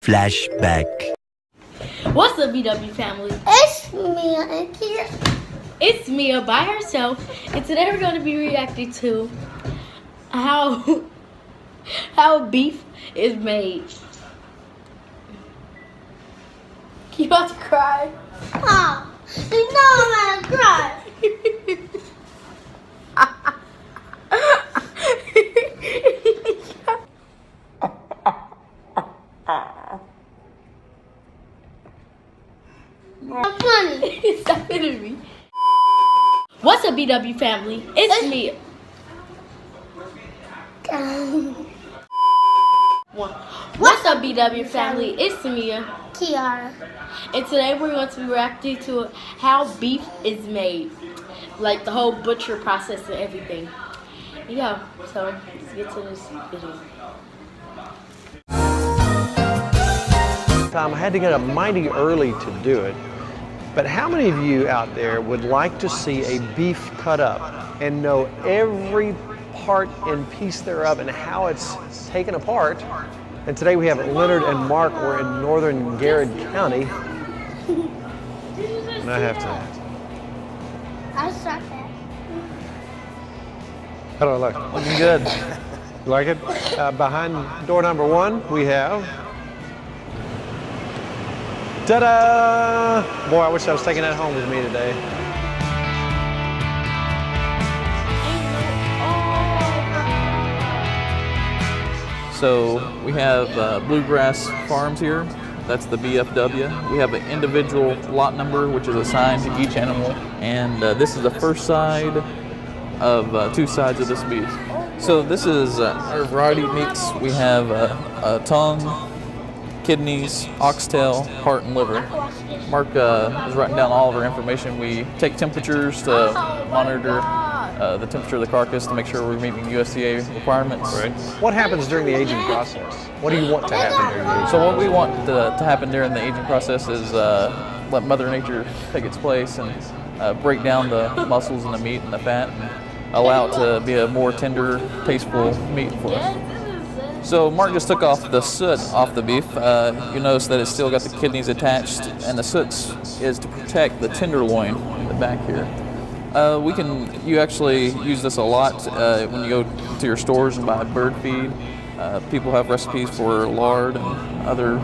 Flashback. What's up, BW family? It's Mia and Kia. It's Mia by herself, and today we're going to be reacting to how beef is made. You about to cry? Oh, you know I'm gonna cry. I'm funny. Stop hitting me. What's up, BW family? It's Mia. What's up, BW family? It's Mia. Kiara. And today we're going to be reacting to how beef is made. Like the whole butcher process and everything. Yeah, so let's get to this video. I had to get up mighty early to do it. But how many of you out there would like to see a beef cut up and know every part and piece thereof and how it's taken apart? And today we have Leonard and Mark. We're in northern Garrett County. And I have to. I'll start that. How do I look? Looking good. You like it? Behind door number 1, we have. Ta-da! Boy, I wish I was taking that home with me today. So we have Bluegrass Farms here. That's the BFW. We have an individual lot number which is assigned to each animal. And this is the first side of 2 sides of this beef. So this is our variety of meats. We have a tongue, kidneys, oxtail, heart, and liver. Mark has written down all of our information. We take temperatures to monitor the temperature of the carcass to make sure we're meeting USDA requirements. Right. What happens during the aging process? What do you want to happen during the aging? So what we want to happen during the aging process is let Mother Nature take its place and break down the muscles and the meat and the fat and allow it to be a more tender, tasteful meat for us. So Mark just took off the soot off the beef. You notice that it's still got the kidneys attached, and the soot is to protect the tenderloin in the back here. You actually use this a lot when you go to your stores and buy bird feed. People have recipes for lard and other.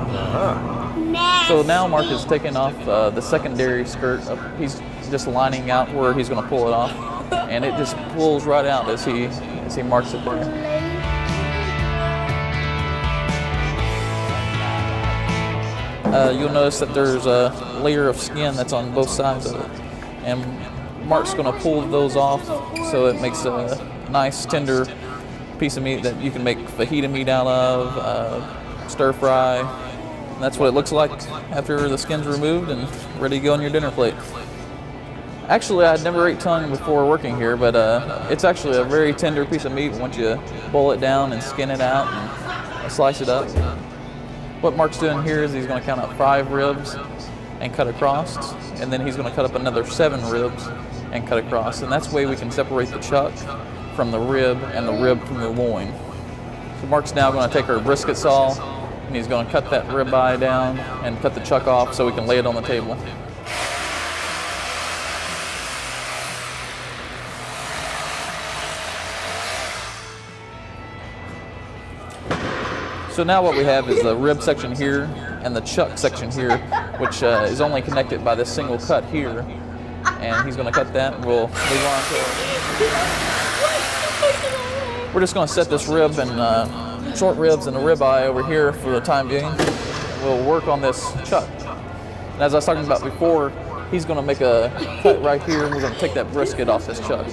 So now Mark is taking off the secondary skirt. He's just lining out where he's going to pull it off, and it just pulls right out as he marks it there. You'll notice that there's a layer of skin that's on both sides of it. And Mark's going to pull those off so it makes a nice tender piece of meat that you can make fajita meat out of, stir fry. And that's what it looks like after the skin's removed and ready to go on your dinner plate. Actually, I'd never ate tongue before working here, but it's actually a very tender piece of meat once you boil it down and skin it out and slice it up. What Mark's doing here is he's going to count up 5 ribs and cut across, and then he's going to cut up another 7 ribs and cut across, and that's the way we can separate the chuck from the rib and the rib from the loin. So Mark's now going to take our brisket saw, and he's going to cut that ribeye down and cut the chuck off so we can lay it on the table. So now what we have is the rib section here and the chuck section here, which is only connected by this single cut here. And he's going to cut that and we'll move on to it. We're just going to set this rib and short ribs and the ribeye over here for the time being. We'll work on this chuck. And as I was talking about before, he's going to make a cut right here and we're going to take that brisket off this chuck.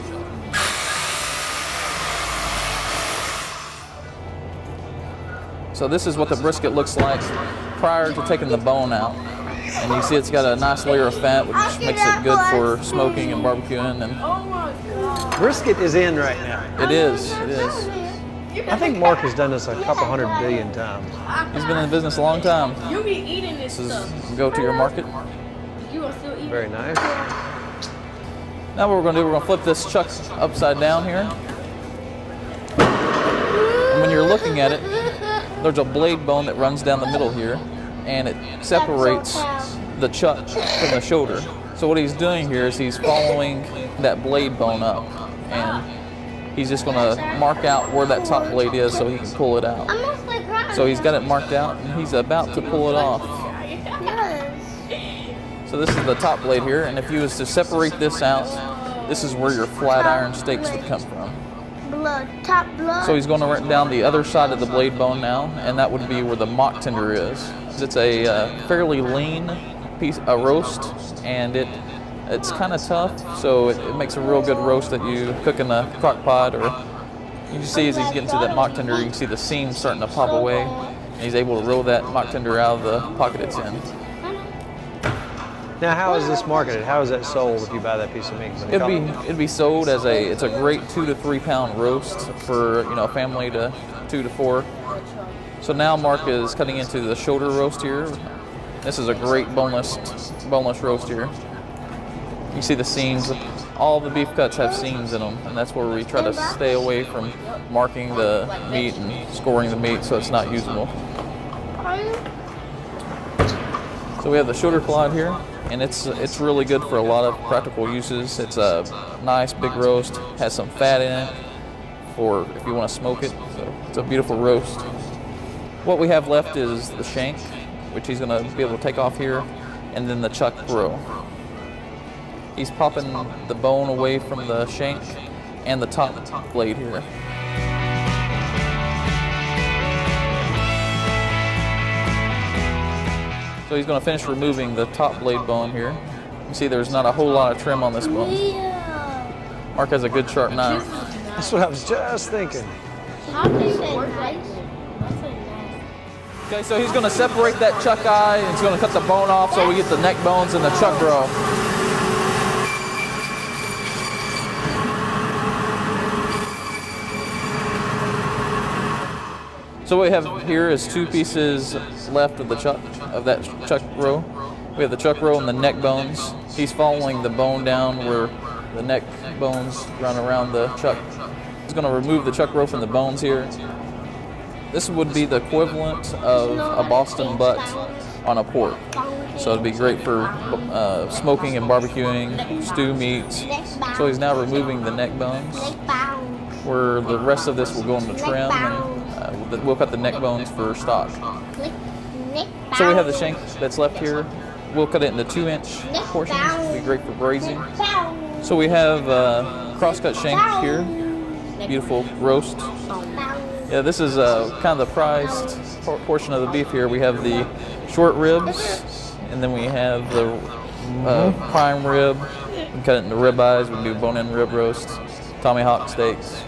So this is what the brisket looks like prior to taking the bone out. And you see it's got a nice layer of fat, which makes it good for smoking and barbecuing. And Brisket is in right now. it is. I think Mark has done this a couple 100 billion times. He's been in the business a long time. You be eating this This stuff. is go to your market. You are still eating. Very nice. Now what we're going to do, we're going to flip this chuck upside down here. And when you're looking at it, there's a blade bone that runs down the middle here. and it separates the chuck from the shoulder. So what he's doing here is he's following that blade bone up, and he's just going to mark out where that top blade is so he can pull it out. Almost like crying. So he's got it marked out, and he's about to pull it off. Yes. So this is the top blade here, and if you was to separate this out, this is where your flat iron steaks would come from. Blood, top blood. So he's going to run down the other side of the blade bone now, and that would be where the mock tender is. It's a fairly lean piece, a roast, and it's kind of tough, so it makes a real good roast that you cook in a crock pot, or you can see as he's getting to that mock tender, you can see the seam starting to pop away, and he's able to roll that mock tender out of the pocket it's in. Now, how is this marketed? How is that sold if you buy that piece of meat? It'd be sold as it's a great 2 to 3 pound roast for a family to 2 to 4. So now Mark is cutting into the shoulder roast here. This is a great boneless roast here. You see the seams. All the beef cuts have seams in them, and that's where we try to stay away from marking the meat and scoring the meat so it's not usable. So we have the shoulder collard here, and it's really good for a lot of practical uses. It's a nice big roast, has some fat in it for if you want to smoke it. So it's a beautiful roast. What we have left is the shank, which he's going to be able to take off here, and then the chuck roe. He's popping the bone away from the shank and the top blade here. So he's going to finish removing the top blade bone here. You see there's not a whole lot of trim on this bone. Mark has a good sharp knife. That's what I was just thinking. Okay, so he's going to separate that chuck eye, and he's going to cut the bone off so we get the neck bones and the chuck roe. So what we have here is 2 pieces left of the chuck, of that chuck roe. We have the chuck roe and the neck bones. He's following the bone down where the neck bones run around the chuck. He's going to remove the chuck roe from the bones here. This would be the equivalent of a Boston butt on a pork. So it'd be great for smoking and barbecuing, stew meats. So he's now removing the neck bones, where the rest of this will go in the trim, and we'll cut the neck bones for stock. So we have the shank that's left here. We'll cut it into 2-inch portions. It'll be great for braising. So we have cross-cut shank here. Beautiful roast. Yeah, this is kind of the prized portion of the beef here. We have the short ribs, and then we have the prime rib. We can cut it into rib eyes. We can do bone-in rib roast, tomahawk steaks,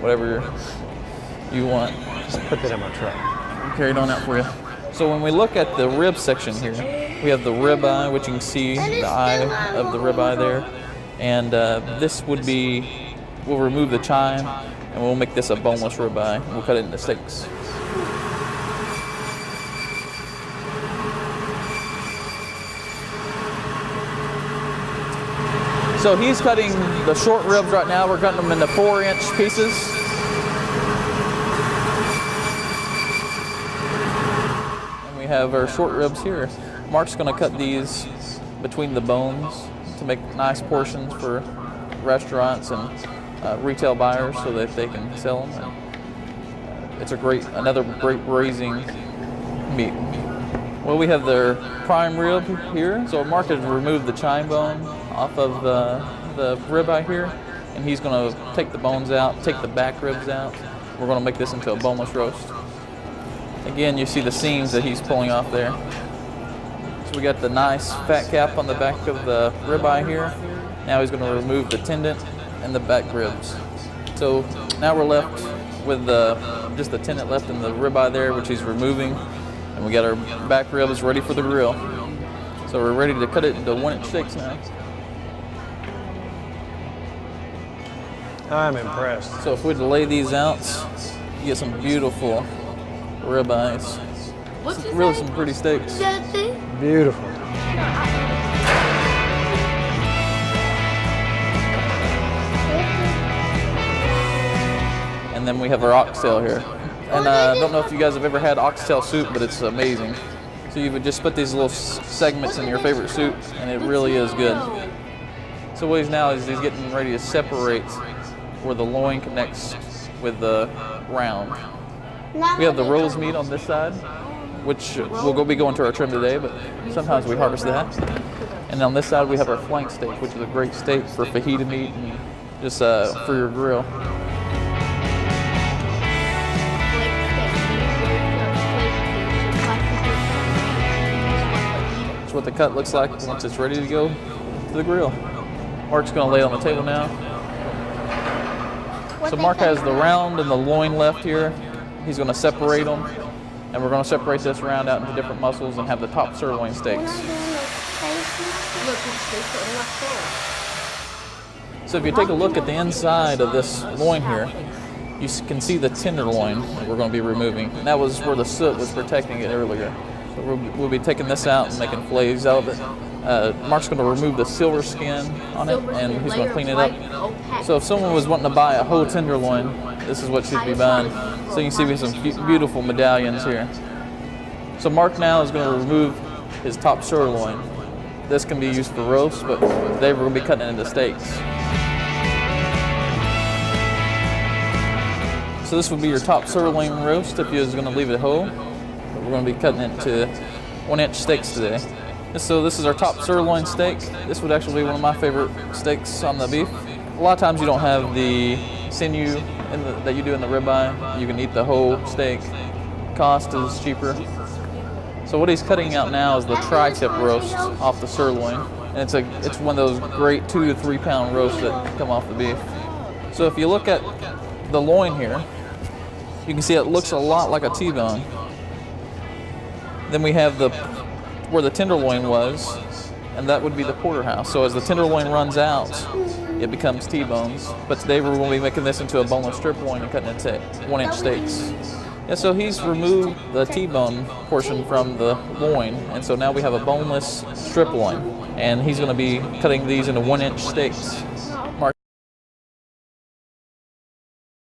whatever you want. Just put that in my truck. I'll carry it on out for you. So when we look at the rib section here, we have the rib eye, which you can see the eye of the rib eye there. And this would be, we'll remove the chine, and we'll make this a boneless rib eye. We'll cut it into steaks. So he's cutting the short ribs right now. We're cutting them into 4-inch pieces. And we have our short ribs here. Mark's going to cut these between the bones to make nice portions for restaurants and retail buyers so that they can sell them. And, it's another great braising meat. Well, we have their prime rib here. So Mark has removed the chine bone off of the ribeye here, and he's going to take the bones out, take the back ribs out. We're going to make this into a boneless roast. Again, you see the seams that he's pulling off there. So we got the nice fat cap on the back of the ribeye here. Now he's going to remove the tendon and the back ribs. So now we're left with just the tendon left in the ribeye there, which he's removing, and we got our back ribs ready for the grill. So we're ready to cut it into 1-inch steaks now. I'm impressed. So if we lay these out, you get some beautiful ribeyes. Really some pretty steaks. Beautiful. And then we have our oxtail here. And I don't know if you guys have ever had oxtail soup, but it's amazing. So So you would just put these little segments in your favorite suit, and it really is good. So what he's now is he's getting ready to separate where the loin connects with the round. We have the rose meat on this side, which we'll be going to our trim today, but sometimes we harvest that. And on this side we have our flank steak, which is a great steak for fajita meat and just for your grill. That's what the cut looks like once it's ready to go to the grill. Mark's going to lay it on the table now. So Mark has the round and the loin left here. He's going to separate them, and we're going to separate this round out into different muscles and have the top sirloin steaks. So if you take a look at the inside of this loin here, you can see the tenderloin that we're going to be removing. And that was where the soot was protecting it earlier. So we'll be taking this out and making fillets out of it. Mark's going to remove the silver skin on it, and he's going to clean it up. So if someone was wanting to buy a whole tenderloin, this is what should be buying. So you can see we have some beautiful medallions here. So Mark now is going to remove his top sirloin. This can be used for roast, but today we're going to be cutting it into steaks. So this would be your top sirloin roast if you was going to leave it whole. But we're going to be cutting it to 1-inch steaks today. So this is our top sirloin steak. This would actually be one of my favorite steaks on the beef. A lot of times you don't have the sinew that you do in the ribeye. You can eat the whole steak. Cost is cheaper. So what he's cutting out now is the tri-tip roast off the sirloin. And it's one of those great 2 to 3 pound roasts that come off the beef. So if you look at the loin here, you can see it looks a lot like a T-bone. Then we have where the tenderloin was, and that would be the porterhouse. So as the tenderloin runs out, it becomes T-bones. But today we're going to be making this into a boneless strip loin and cutting it into 1-inch steaks. Yeah, so he's removed the T-bone portion from the loin, and so now we have a boneless strip loin. And he's going to be cutting these into 1-inch steaks.